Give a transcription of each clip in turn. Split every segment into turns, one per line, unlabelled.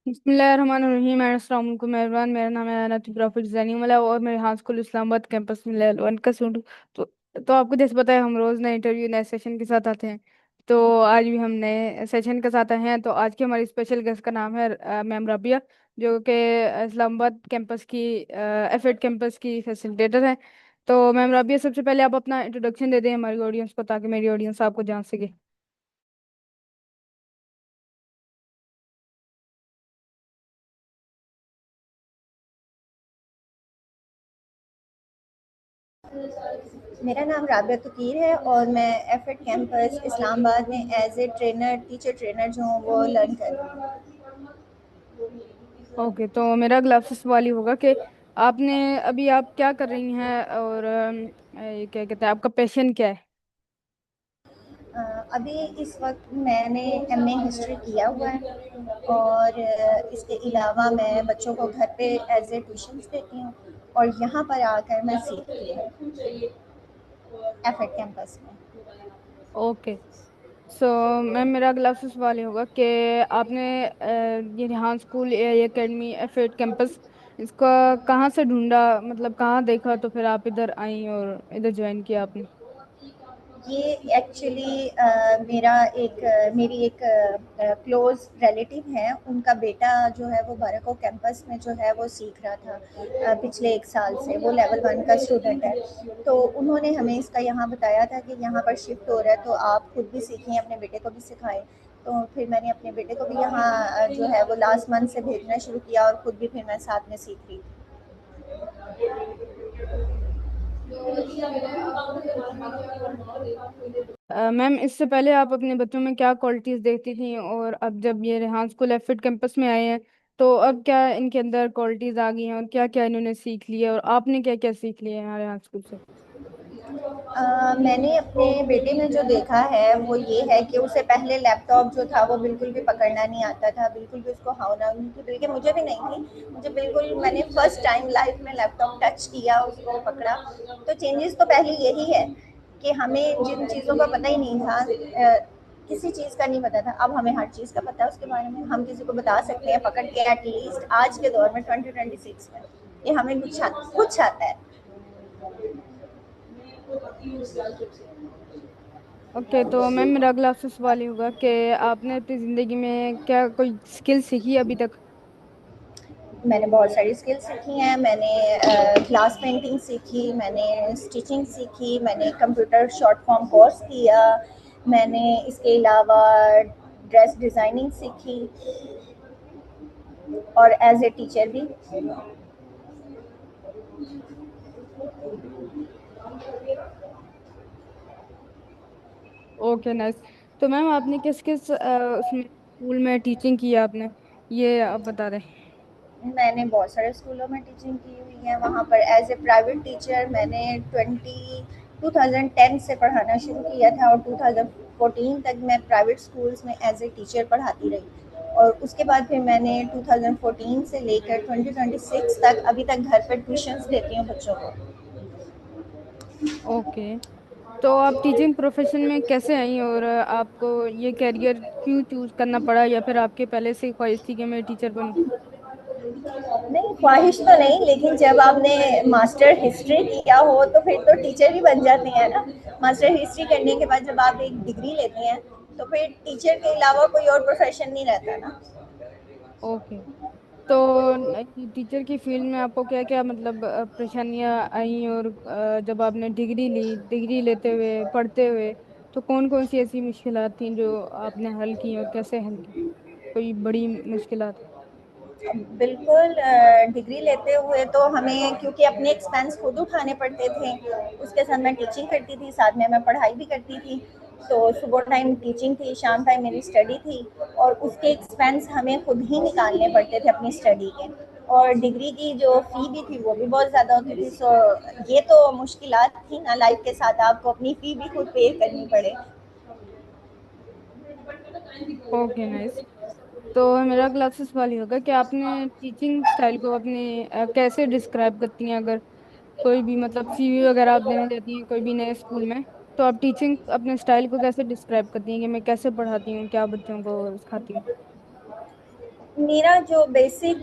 बिस्मिल्लाहिर्रहमानिर्रहीम। अस्सलाम वालेकुम मेहरबान। मेरा नाम है अनत प्रॉफिट जैनी मला और मेरे हाई स्कूल इस्लामाबाद कैंपस में लेवल वन का स्टूडेंट। तो तो आपको जैसे पता है हम रोज नए इंटरव्यू नए सेशन के साथ आते हैं। तो आज भी हम नए सेशन के साथ आए हैं। तो आज की हमारी स्पेशल गेस्ट का नाम है मैम राबिया, जो कि इस्लामाबाद कैंपस की एफएड कैंपस की फैसिलिटेटर है। तो मैम राबिया, सबसे पहले आप अपना इंट्रोडक्शन दे दें हमारी ऑडियंस को, ताकि मेरी ऑडियंस आपको जान सके।
मेरा नाम राबिया तकीर है और मैं एफएड कैंपस इस्लामाबाद में as a trainer teacher trainer जो हूँ वो लर्न कर रही हूँ।
ओके, तो मेरा अगला आपसे सवाल ही होगा कि आपने अभी आप क्या कर रही हैं, और ये क्या कहते हैं, आपका पैशन क्या है।
अ, अभी इस वक्त मैंने एमए हिस्ट्री किया हुआ है और इसके अलावा मैं बच्चों को घर पे एज ए ट्यूशन्स देती हूँ और यहाँ पर आकर मैं सीखती हूँ एफएड कैंपस में।
ओके, सो मैम मेरा अगला आपसे सवाल ये होगा कि आपने ये रिहान स्कूल ए एकेडमी एफएड कैंपस, इसका कहाँ से ढूंढा, मतलब कहाँ देखा तो फिर आप इधर आई और इधर ज्वाइन किया आपने।
ये एक्चुअली मेरी एक क्लोज रिलेटिव है, उनका बेटा जो है वो बरको कैंपस में जो है वो सीख रहा था पिछले एक साल से, वो लेवल वन का स्टूडेंट है। तो उन्होंने हमें इसका यहाँ बताया था कि यहाँ पर शिफ्ट हो रहा है तो आप खुद भी सीखें, अपने बेटे को भी सिखाएं। तो फिर मैंने अपने बेटे को भी यहाँ जो है वो लास्ट मंथ से भेजना शुरू किया और खुद भी फिर मैं साथ में सीख रही थी।
मैम, इससे पहले आप अपने बच्चों में क्या क्वालिटीज देखती थी, और अब जब ये रेहान स्कूल एफिड कैंपस में आए हैं तो अब क्या इनके अंदर क्वालिटीज आ गई हैं, और क्या क्या इन्होंने सीख लिया, और आपने क्या क्या सीख लिया है यहाँ रेहान स्कूल से।
मैंने अपने बेटे में जो देखा है वो ये है कि उसे पहले लैपटॉप जो था वो बिल्कुल भी पकड़ना नहीं आता था, बिल्कुल भी उसको हावना नहीं थी, बल्कि मुझे भी नहीं थी। मुझे बिल्कुल, मैंने फर्स्ट टाइम लाइफ में लैपटॉप टच किया, उसको पकड़ा। तो चेंजेस तो पहले यही है कि हमें जिन चीज़ों का पता ही नहीं था, किसी चीज़ का नहीं पता था, अब हमें हर चीज़ का पता है उसके बारे में। हम किसी को बता सकते हैं पकड़ के, एटलीस्ट आज के दौर में 2026 में, कि हमें कुछ आता है।
ओके, तो मैम मेरा अगला आपसे सवाल ये होगा कि आपने अपनी ज़िंदगी में क्या कोई स्किल सीखी अभी तक।
मैंने बहुत सारी स्किल्स सीखी हैं। मैंने ग्लास पेंटिंग सीखी, मैंने स्टिचिंग सीखी, मैंने कंप्यूटर शॉर्ट फॉर्म कोर्स किया, मैंने इसके अलावा ड्रेस डिज़ाइनिंग सीखी और एज ए टीचर भी।
Okay, nice. तो मैम आपने किस किस उसमें स्कूल में टीचिंग की है आपने, ये आप बता दें।
मैंने बहुत सारे स्कूलों में टीचिंग की हुई है। वहाँ पर एज ए प्राइवेट टीचर मैंने 2010 से पढ़ाना शुरू किया था और 2014 तक मैं प्राइवेट स्कूल्स में एज ए टीचर पढ़ाती रही। और उसके बाद फिर मैंने 2014 से लेकर 2026 तक अभी तक घर पर ट्यूशन्स देती हूँ बच्चों को।
ओके, तो आप टीचिंग प्रोफेशन में कैसे आई, और आपको ये कैरियर क्यों चूज करना पड़ा, या फिर आपके पहले से ही ख्वाहिश थी कि मैं टीचर बनूं।
नहीं, ख्वाहिश तो नहीं, लेकिन जब आपने मास्टर हिस्ट्री किया हो तो फिर तो टीचर ही बन जाते हैं ना। मास्टर हिस्ट्री करने के बाद जब आप एक डिग्री लेते हैं तो फिर टीचर के अलावा कोई और प्रोफेशन नहीं रहता ना।
ओके, तो टीचर की फील्ड में आपको क्या क्या मतलब परेशानियां आई, और जब आपने डिग्री ली, डिग्री लेते हुए पढ़ते हुए, तो कौन कौन सी ऐसी मुश्किलात थी जो आपने हल की, और कैसे हल की, कोई बड़ी मुश्किलात।
बिल्कुल, डिग्री लेते हुए तो हमें क्योंकि अपने एक्सपेंस खुद उठाने पड़ते थे। उसके साथ मैं टीचिंग करती थी, साथ में मैं पढ़ाई भी करती थी। तो सुबह टाइम टीचिंग थी, शाम टाइम मेरी स्टडी थी और उसके एक्सपेंस हमें खुद ही निकालने पड़ते थे अपनी स्टडी के। और डिग्री की जो फ़ी भी थी वो भी बहुत ज़्यादा होती थी। सो ये तो मुश्किलात थी ना लाइफ के साथ, आपको अपनी फ़ी भी खुद पे करनी पड़े।
Okay, nice. तो मेरा अगला आपसे सवाल ये होगा कि आपने टीचिंग स्टाइल को अपने कैसे डिस्क्राइब करती हैं, अगर कोई भी मतलब सीवी वगैरह आप देने जाती हैं कोई भी नए स्कूल में, तो आप टीचिंग अपने स्टाइल को कैसे डिस्क्राइब करती हैं कि मैं कैसे पढ़ाती हूँ, क्या बच्चों को सिखाती हूँ।
मेरा जो बेसिक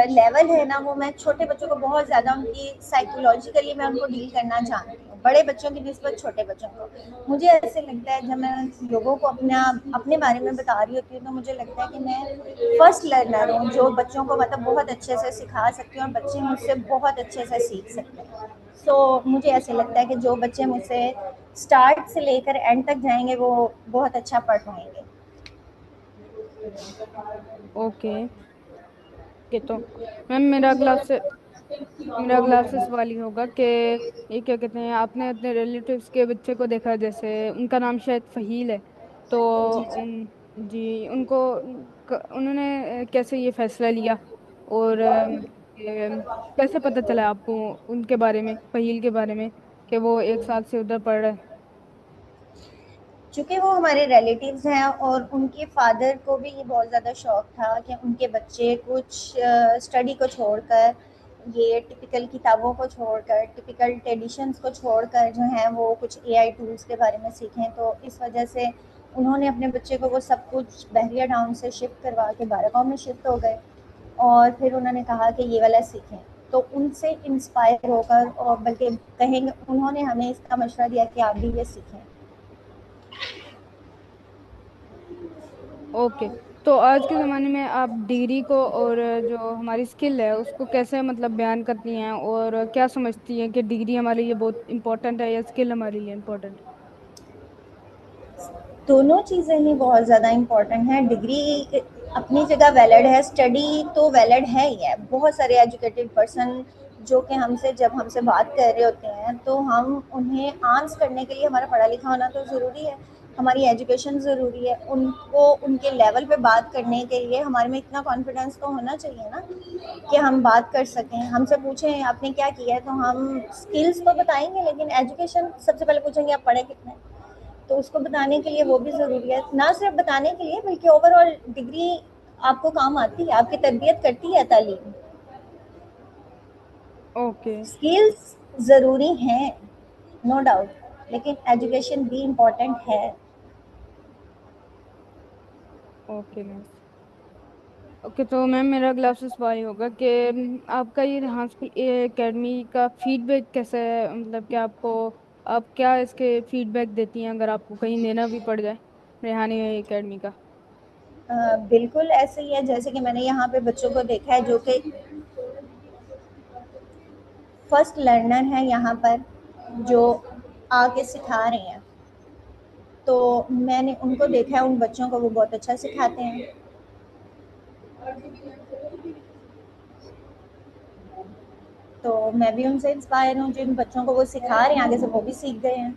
लेवल है ना, वो मैं छोटे बच्चों को बहुत ज़्यादा उनकी साइकोलॉजिकली मैं उनको डील करना जानती हूँ, बड़े बच्चों की निस्बत छोटे बच्चों को। मुझे ऐसे लगता है जब मैं लोगों को अपना अपने बारे में बता रही होती हूँ तो मुझे लगता है कि मैं फर्स्ट लर्नर हूँ, जो बच्चों को मतलब बहुत अच्छे से सिखा सकती हूँ और बच्चे मुझसे बहुत अच्छे से सीख सकते हैं। मुझे ऐसे लगता है कि जो बच्चे मुझसे स्टार्ट से लेकर एंड तक जाएंगे वो बहुत अच्छा पढ़ पाएंगे।
ओके। के तो मैम मेरा अगला सवाल ये होगा कि ये क्या कहते हैं, आपने अपने रिलेटिव्स के बच्चे को देखा, जैसे उनका नाम शायद फहील है, तो
जी जी।
उन जी उनको उन्होंने कैसे ये फैसला लिया, और कैसे पता चला आपको उनके बारे में, फहील के बारे में, कि वो 1 साल से उधर पढ़ रहे हैं?
चूँकि वो हमारे रिलेटिव्स हैं और उनके फादर को भी ये बहुत ज़्यादा शौक था कि उनके बच्चे कुछ स्टडी को छोड़कर, ये टिपिकल किताबों को छोड़कर, टिपिकल ट्रेडिशंस को छोड़कर जो हैं वो कुछ एआई टूल्स के बारे में सीखें। तो इस वजह से उन्होंने अपने बच्चे को वो सब कुछ बहरिया टाउन से शिफ्ट करवा के बारागाँव में शिफ्ट हो गए और फिर उन्होंने कहा कि ये वाला सीखें। तो उनसे इंस्पायर होकर, और बल्कि कहेंगे उन्होंने हमें इसका मशवरा दिया कि आप भी ये सीखें।
ओके। तो आज के ज़माने में आप डिग्री को और जो हमारी स्किल है उसको कैसे मतलब बयान करती हैं, और क्या समझती हैं कि डिग्री हमारे लिए बहुत इंपॉर्टेंट है या स्किल हमारे लिए इम्पोर्टेंट?
दोनों चीज़ें ही बहुत ज़्यादा इम्पोर्टेंट हैं। डिग्री अपनी जगह वैलिड है, स्टडी तो वैलिड है ही है। बहुत सारे एजुकेटेड पर्सन जो कि हमसे जब हमसे बात कर रहे होते हैं तो हम उन्हें आंस करने के लिए हमारा पढ़ा लिखा होना तो ज़रूरी है, हमारी एजुकेशन ज़रूरी है। उनको उनके लेवल पे बात करने के लिए हमारे में इतना कॉन्फिडेंस तो होना चाहिए ना कि हम बात कर सकें। हमसे पूछें आपने क्या किया है तो हम स्किल्स तो बताएंगे, लेकिन एजुकेशन सबसे पहले पूछेंगे आप पढ़े कितने। तो उसको बताने के लिए वो भी ज़रूरी है, ना सिर्फ बताने के लिए बल्कि ओवरऑल डिग्री आपको काम आती है, आपकी तरबियत करती है तालीम।
ओके।
स्किल्स ज़रूरी हैं, नो डाउट, लेकिन एजुकेशन भी इम्पोर्टेंट है।
Okay ma'am. ओके, तो मैम मेरा अगला आपसे सवाल ये होगा कि आपका ये रेहान स्कूल एकेडमी का फीडबैक कैसा है, मतलब कि आप क्या इसके फीडबैक देती हैं अगर आपको कहीं देना भी पड़ जाए रेहानी एकेडमी का?
बिल्कुल ऐसे ही है जैसे कि मैंने यहाँ पे बच्चों को देखा है जो कि फर्स्ट लर्नर है यहाँ पर, जो आके सिखा रहे हैं। तो मैंने उनको देखा है, उन बच्चों को वो बहुत अच्छा सिखाते हैं। तो मैं भी उनसे इंस्पायर हूँ, जिन बच्चों को वो सिखा रहे हैं आगे से वो भी सीख गए हैं।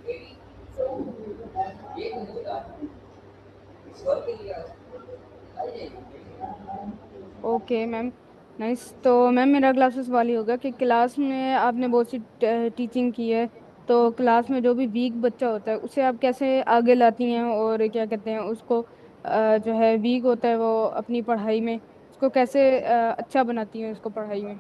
Okay ma'am, nice. तो मैम मेरा अगला आपसे सवाल ये होगा कि क्लास में आपने बहुत सी टीचिंग की है, तो क्लास में जो भी वीक बच्चा होता है उसे आप कैसे आगे लाती हैं, और क्या कहते हैं उसको, जो है वीक होता है वो अपनी पढ़ाई में, उसको कैसे अच्छा बनाती हैं उसको पढ़ाई में,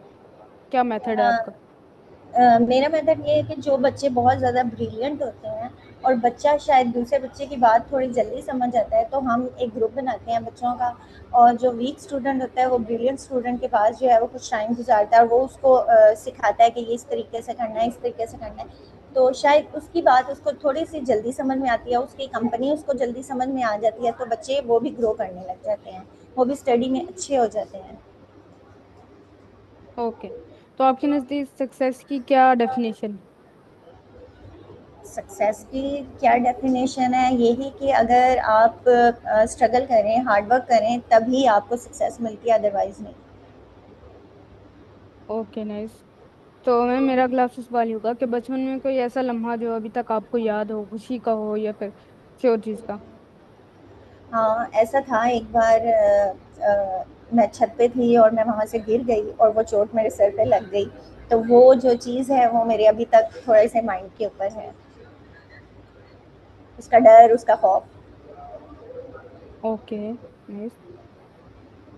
क्या मेथड है
अ,
आपका?
मेरा मेथड ये है कि जो बच्चे बहुत ज़्यादा ब्रिलियंट होते हैं और बच्चा शायद दूसरे बच्चे की बात थोड़ी जल्दी समझ आता है, तो हम एक ग्रुप बनाते हैं बच्चों का। और जो वीक स्टूडेंट होता है वो ब्रिलियंट स्टूडेंट के पास जो है वो कुछ टाइम गुजारता है और वो उसको सिखाता है कि ये इस तरीके से करना है, इस तरीके से करना है। तो शायद उसकी बात उसको थोड़ी सी जल्दी समझ में आती है, उसकी कंपनी उसको जल्दी समझ में आ जाती है, तो बच्चे वो भी ग्रो करने लग जाते हैं, वो भी स्टडी में अच्छे हो जाते हैं।
ओके। तो आपके नज़दीक सक्सेस की क्या डेफिनेशन?
सक्सेस की क्या डेफिनेशन है, यही कि अगर आप स्ट्रगल करें, हार्ड वर्क करें, तभी आपको सक्सेस मिलती है, अदरवाइज नहीं।
Okay, nice. तो मैम मेरा अगला आपसे सवाल ये होगा कि बचपन में कोई ऐसा लम्हा जो अभी तक आपको याद हो, खुशी का हो या फिर किसी और चीज़ का?
हाँ, ऐसा था एक बार, मैं छत पे थी और मैं वहाँ से गिर गई और वो चोट मेरे सर पे लग गई। तो वो जो चीज़ है वो मेरे अभी तक थोड़े से माइंड के ऊपर है, उसका डर, उसका खौफ।
Okay, nice.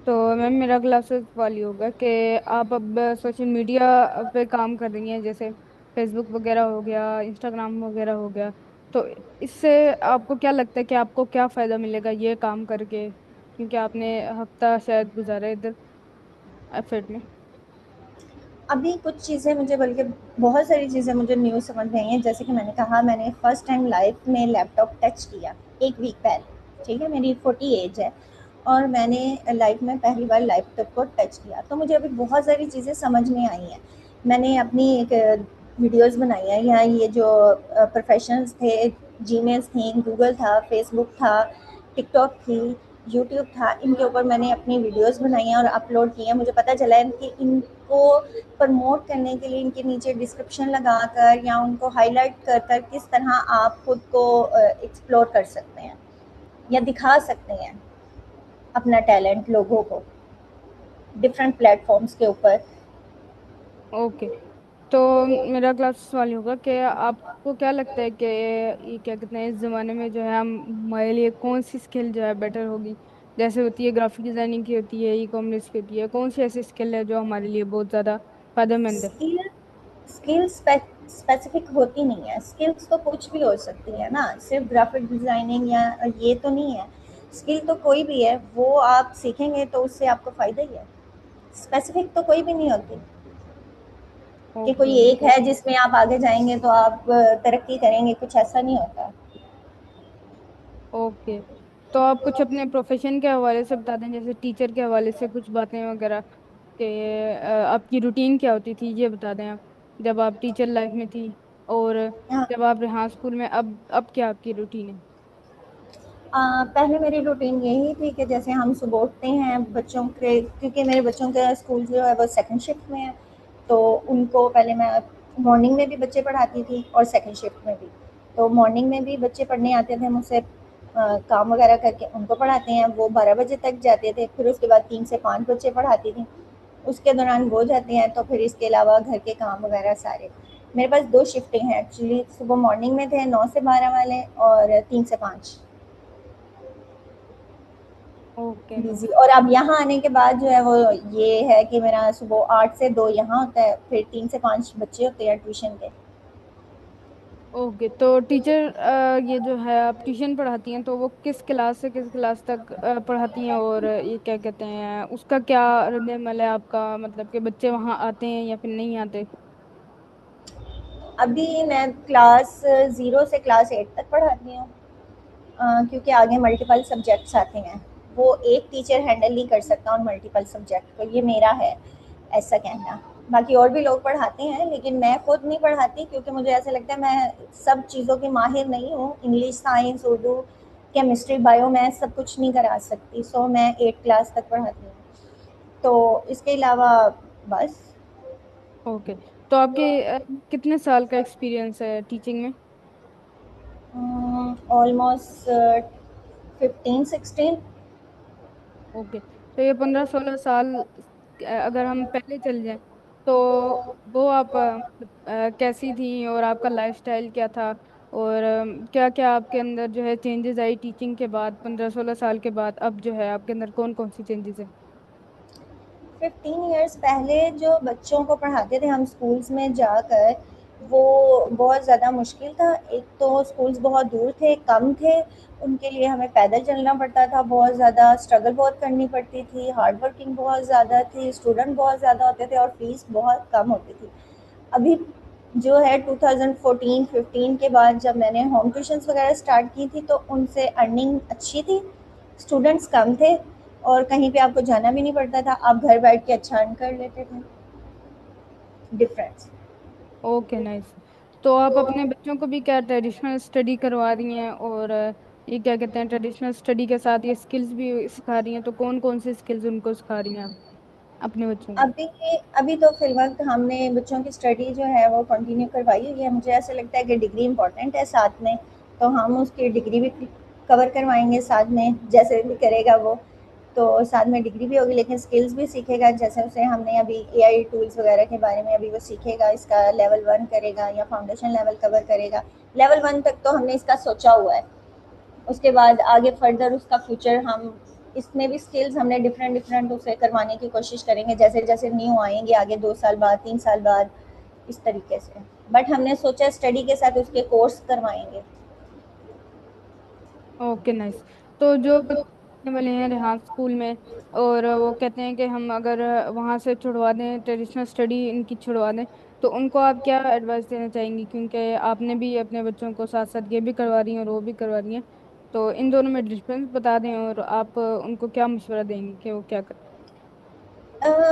तो मैम मेरा अगला आपसे सवाल ये होगा कि आप अब सोशल मीडिया पे काम कर रही हैं, जैसे फेसबुक वगैरह हो गया, इंस्टाग्राम वगैरह हो गया, तो इससे आपको क्या लगता है कि आपको क्या फ़ायदा मिलेगा ये काम करके? क्योंकि आपने हफ्ता शायद गुजारा इधर एफर्ट में।
अभी कुछ चीज़ें मुझे, बल्कि बहुत सारी चीज़ें मुझे न्यू समझ में आई हैं। जैसे कि मैंने कहा, मैंने फर्स्ट टाइम लाइफ में लैपटॉप टच किया एक वीक पहले, ठीक है, मेरी 40 एज है, और मैंने लाइफ में पहली बार लैपटॉप को टच किया, तो मुझे अभी बहुत सारी चीज़ें समझ में आई हैं। मैंने अपनी एक वीडियोस बनाई हैं, या ये जो प्रोफेशंस थे, जीमेल्स थी, गूगल था, फेसबुक था, टिकटॉक थी, यूट्यूब था, इनके ऊपर मैंने अपनी वीडियोस बनाई हैं और अपलोड की हैं। मुझे पता चला है कि इनको प्रमोट करने के लिए इनके नीचे डिस्क्रिप्शन लगाकर या उनको हाईलाइट कर कर किस तरह आप खुद को एक्सप्लोर कर सकते हैं या दिखा सकते हैं अपना टैलेंट लोगों को डिफरेंट प्लेटफॉर्म्स के ऊपर।
ओके। तो मेरा क्लास सवाल होगा कि आपको क्या लगता है कि ये क्या कहते हैं, इस जमाने में जो है हम हमारे लिए कौन सी स्किल जो है बेटर होगी? जैसे होती है ग्राफिक डिजाइनिंग की, होती है ई कॉमर्स की, होती है, कौन सी ऐसी स्किल है जो हमारे लिए बहुत ज्यादा फायदेमंद है?
स्किल स्किल स्पेसिफिक होती नहीं है, स्किल्स तो कुछ भी हो सकती है ना, सिर्फ ग्राफिक डिजाइनिंग या ये तो नहीं है। स्किल तो कोई भी है, वो आप सीखेंगे तो उससे आपको फायदा ही है। स्पेसिफिक तो कोई भी नहीं होती कि
ओके।
कोई एक है जिसमें आप आगे जाएंगे तो आप तरक्की करेंगे, कुछ ऐसा नहीं होता।
ओके। तो आप कुछ अपने प्रोफेशन के हवाले से बता दें, जैसे टीचर के हवाले से कुछ बातें वगैरह, कि आपकी रूटीन क्या होती थी, ये बता दें आप, जब आप टीचर लाइफ में थी, और
हाँ,
जब आप रेहान स्कूल में, अब क्या आपकी रूटीन है?
पहले मेरी रूटीन यही थी कि जैसे हम सुबह उठते हैं बच्चों के, क्योंकि मेरे बच्चों का स्कूल जो है वो सेकंड शिफ्ट में है, तो उनको पहले मैं मॉर्निंग में भी बच्चे पढ़ाती थी और सेकंड शिफ्ट में भी। तो मॉर्निंग में भी बच्चे पढ़ने आते थे मुझसे, काम वगैरह करके उनको पढ़ाते हैं, वो 12 बजे तक जाते थे, फिर उसके बाद 3 से 5 बच्चे पढ़ाती थी, उसके दौरान वो जाते हैं, तो फिर इसके अलावा घर के काम वगैरह सारे। मेरे पास 2 शिफ्टें हैं एक्चुअली, सुबह मॉर्निंग में थे 9 से 12 वाले, और 3 से 5
ओके।
बिजी। और अब यहाँ आने के बाद जो है वो ये है कि मेरा सुबह 8 से 2 यहाँ होता है, फिर 3 से 5 बच्चे होते हैं ट्यूशन के।
ओके। तो टीचर, ये जो है आप ट्यूशन पढ़ाती हैं, तो वो किस क्लास से किस क्लास तक पढ़ाती हैं, और ये क्या कहते हैं, उसका क्या रद्द-ए-अमल है आपका, मतलब कि बच्चे वहाँ आते हैं या फिर नहीं आते?
अभी मैं क्लास 0 से क्लास 8 तक पढ़ाती हूँ, क्योंकि आगे मल्टीपल सब्जेक्ट्स आते हैं, वो एक टीचर हैंडल नहीं कर सकता उन मल्टीपल सब्जेक्ट को, ये मेरा है ऐसा कहना। बाकी और भी लोग पढ़ाते हैं, लेकिन मैं खुद नहीं पढ़ाती, क्योंकि मुझे ऐसा लगता है मैं सब चीज़ों की माहिर नहीं हूँ, English, science, Urdu, chemistry, bio, मैं सब कुछ नहीं करा सकती, सो मैं 8 क्लास तक पढ़ाती हूँ। तो इसके अलावा बस।
ओके। तो आपके कितने साल का एक्सपीरियंस है टीचिंग में?
ऑलमोस्ट 15-16।
ओके। तो ये 15-16 साल, अगर हम पहले चल जाएं, तो वो आप कैसी थी, और आपका लाइफस्टाइल क्या था, और क्या क्या आपके अंदर जो है चेंजेस आई टीचिंग के बाद, 15-16 साल के बाद अब जो है आपके अंदर कौन कौन सी चेंजेस है?
15 ईयर्स पहले जो बच्चों को पढ़ाते थे हम स्कूल्स में जाकर, वो बहुत ज़्यादा मुश्किल था। एक तो स्कूल्स बहुत दूर थे, कम थे, उनके लिए हमें पैदल चलना पड़ता था, बहुत ज़्यादा स्ट्रगल बहुत करनी पड़ती थी, हार्ड वर्किंग बहुत ज़्यादा थी, स्टूडेंट बहुत ज़्यादा होते थे और फीस बहुत कम होती थी। अभी जो है 2014-15 के बाद जब मैंने होम ट्यूशन्स वगैरह स्टार्ट की थी, तो उनसे अर्निंग अच्छी थी, स्टूडेंट्स कम थे, और कहीं पे आपको जाना भी नहीं पड़ता था, आप घर बैठ के अच्छा अर्न कर लेते थे। डिफरेंस।
Okay, nice. तो आप अपने बच्चों को भी क्या ट्रेडिशनल स्टडी करवा रही हैं, और ये क्या कहते हैं, ट्रेडिशनल स्टडी के साथ ये स्किल्स भी सिखा रही हैं, तो कौन कौन से स्किल्स उनको सिखा रही हैं आप अपने बच्चों को?
अभी अभी तो फिलहाल हमने बच्चों की स्टडी जो है वो कंटिन्यू करवाई हुई है। मुझे ऐसा लगता है कि डिग्री इम्पोर्टेंट है साथ में, तो हम उसकी डिग्री भी कवर करवाएंगे साथ में, जैसे भी करेगा वो, तो साथ में डिग्री भी होगी, लेकिन स्किल्स भी सीखेगा। जैसे उसे हमने अभी एआई टूल्स वगैरह के बारे में अभी वो सीखेगा, इसका लेवल 1 करेगा या फाउंडेशन लेवल कवर करेगा। लेवल 1 तक तो हमने इसका सोचा हुआ है, उसके बाद आगे फर्दर उसका फ्यूचर हम इसमें भी स्किल्स हमने डिफरेंट डिफरेंट उसे करवाने की कोशिश करेंगे, जैसे जैसे न्यू आएंगे आगे, 2 साल बाद, 3 साल बाद, इस तरीके से। बट हमने सोचा स्टडी के साथ उसके कोर्स करवाएंगे।
Okay, nice. तो जो
तो
वाले हैं रेहान स्कूल में। और वो कहते हैं कि हम अगर वहाँ से छुड़वा दें, ट्रेडिशनल स्टडी इनकी छुड़वा दें, तो उनको आप क्या एडवाइस देना चाहेंगी? क्योंकि आपने भी अपने बच्चों को साथ साथ ये भी करवा रही हैं और वो भी करवा रही हैं, तो इन दोनों में डिफरेंस बता दें और आप उनको क्या मशवरा देंगी कि वो क्या करें।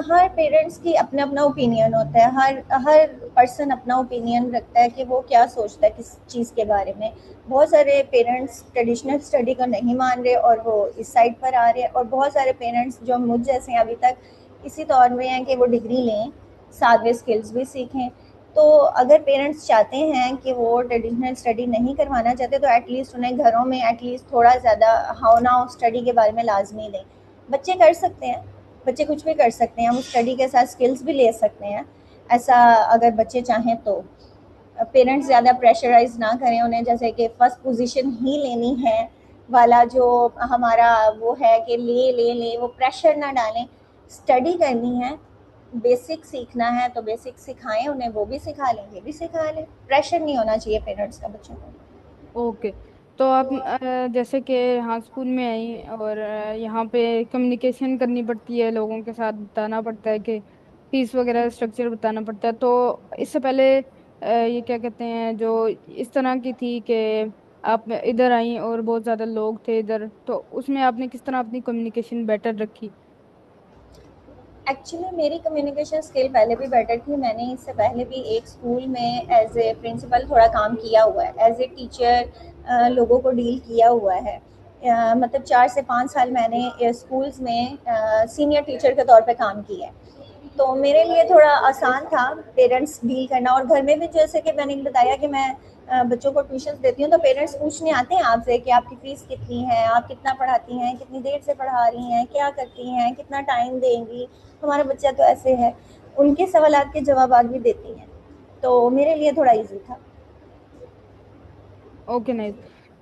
हर पेरेंट्स की अपना अपना ओपिनियन होता है, हर हर पर्सन अपना ओपिनियन रखता है कि वो क्या सोचता है किस चीज़ के बारे में। बहुत सारे पेरेंट्स ट्रेडिशनल स्टडी को नहीं मान रहे और वो इस साइड पर आ रहे हैं, और बहुत सारे पेरेंट्स जो मुझ जैसे हैं अभी तक इसी दौर में हैं कि वो डिग्री लें, साथ में स्किल्स भी सीखें। तो अगर पेरेंट्स चाहते हैं कि वो ट्रेडिशनल स्टडी नहीं करवाना चाहते, तो एटलीस्ट उन्हें घरों में एटलीस्ट थोड़ा ज़्यादा हाउ नाउ स्टडी के बारे में लाजमी दें। बच्चे कर सकते हैं, बच्चे कुछ भी कर सकते हैं, हम स्टडी के साथ स्किल्स भी ले सकते हैं, ऐसा अगर बच्चे चाहें तो। पेरेंट्स ज़्यादा प्रेशराइज ना करें उन्हें, जैसे कि फर्स्ट पोजीशन ही लेनी है वाला जो हमारा वो है कि ले ले ले, वो प्रेशर ना डालें। स्टडी करनी है, बेसिक सीखना है तो बेसिक सिखाएं उन्हें, वो भी सिखा लें, ये भी सिखा लें। प्रेशर नहीं होना चाहिए पेरेंट्स का बच्चों को।
ओके। तो आप जैसे कि यहाँ स्कूल में आई और यहाँ पे कम्युनिकेशन करनी पड़ती है, लोगों के साथ बताना पड़ता है कि फीस वगैरह स्ट्रक्चर बताना पड़ता है, तो इससे पहले ये क्या कहते हैं, जो इस तरह की थी कि आप इधर आई और बहुत ज़्यादा लोग थे इधर, तो उसमें आपने किस तरह अपनी कम्युनिकेशन बेटर रखी?
एक्चुअली मेरी कम्युनिकेशन स्किल पहले भी बेटर थी। मैंने इससे पहले भी एक स्कूल में एज ए प्रिंसिपल थोड़ा काम किया हुआ है, एज ए टीचर लोगों को डील किया हुआ है। मतलब 4 से 5 साल मैंने स्कूल्स में सीनियर टीचर के तौर पे काम किया है। तो मेरे लिए थोड़ा आसान था पेरेंट्स डील करना। और घर में भी जैसे कि मैंने बताया कि मैं बच्चों को ट्यूशन देती हूँ, तो पेरेंट्स पूछने आते हैं आपसे कि आपकी फ़ीस कितनी है, आप कितना पढ़ाती हैं, कितनी देर से पढ़ा रही हैं, क्या करती हैं, कितना टाइम देंगी, हमारा बच्चा तो ऐसे है। उनके सवालात के जवाब भी देती हैं, तो मेरे लिए थोड़ा ईजी था।
Okay, nice.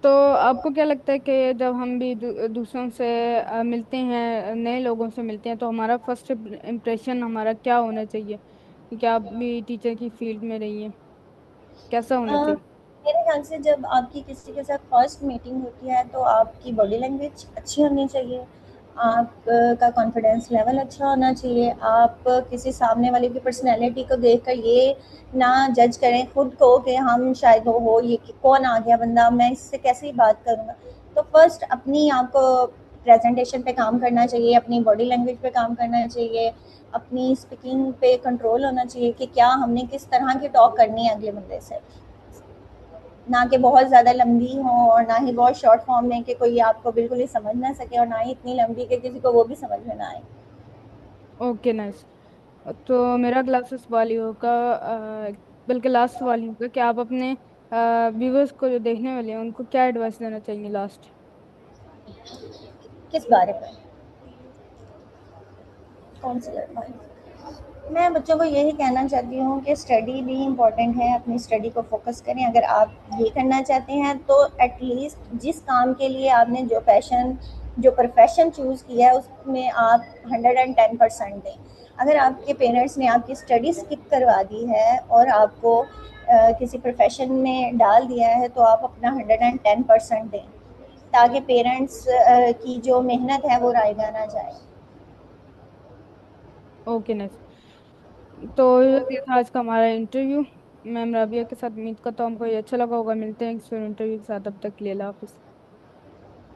तो आपको क्या लगता है कि जब हम भी दूसरों से मिलते हैं, नए लोगों से मिलते हैं, तो हमारा फर्स्ट इम्प्रेशन हमारा क्या होना चाहिए? क्योंकि आप भी टीचर की फील्ड में रही हैं, कैसा होना चाहिए?
मेरे ख्याल से जब आपकी किसी के साथ फर्स्ट मीटिंग होती है तो आपकी बॉडी लैंग्वेज अच्छी होनी चाहिए, आपका कॉन्फिडेंस लेवल अच्छा होना चाहिए। आप किसी सामने वाले की पर्सनैलिटी को देख कर ये ना जज करें खुद को कि हम शायद हो ये कौन आ गया बंदा, मैं इससे कैसे बात करूँगा। तो फर्स्ट अपनी आपको प्रेजेंटेशन पे काम करना चाहिए, अपनी बॉडी लैंग्वेज पे काम करना चाहिए, अपनी स्पीकिंग पे कंट्रोल होना चाहिए कि क्या हमने किस तरह की टॉक करनी है अगले बंदे से। ना कि बहुत ज़्यादा लंबी हो और ना ही बहुत शॉर्ट फॉर्म में कि कोई आपको बिल्कुल ही समझ ना सके, और ना ही इतनी लंबी कि किसी को वो भी समझ में ना आए।
Okay, nice. तो मेरा अगला सवाल ये होगा, बल्कि लास्ट सवाल ये होगा कि आप अपने व्यूवर्स को, जो देखने वाले हैं, उनको क्या एडवाइस देना चाहेंगे लास्ट?
किस बारे में, कौन सी बारे? मैं बच्चों को यही कहना चाहती हूँ कि स्टडी भी इम्पॉर्टेंट है, अपनी स्टडी को फोकस करें। अगर आप ये करना चाहते हैं तो एटलीस्ट जिस काम के लिए आपने जो पैशन, जो प्रोफेशन चूज़ किया है उसमें आप 110% दें। अगर आपके पेरेंट्स ने आपकी स्टडी स्किप करवा दी है और आपको किसी प्रोफेशन में डाल दिया है, तो आप अपना 110% दें, ताकि पेरेंट्स की जो मेहनत है वो रायगा ना जाए।
Okay, nice. तो ये था आज का हमारा इंटरव्यू मैम राबिया के साथ। उम्मीद करता हूँ हमको ये अच्छा लगा होगा। मिलते हैं किसी इंटरव्यू के साथ, तब तक के लिए अल्लाह हाफिज़।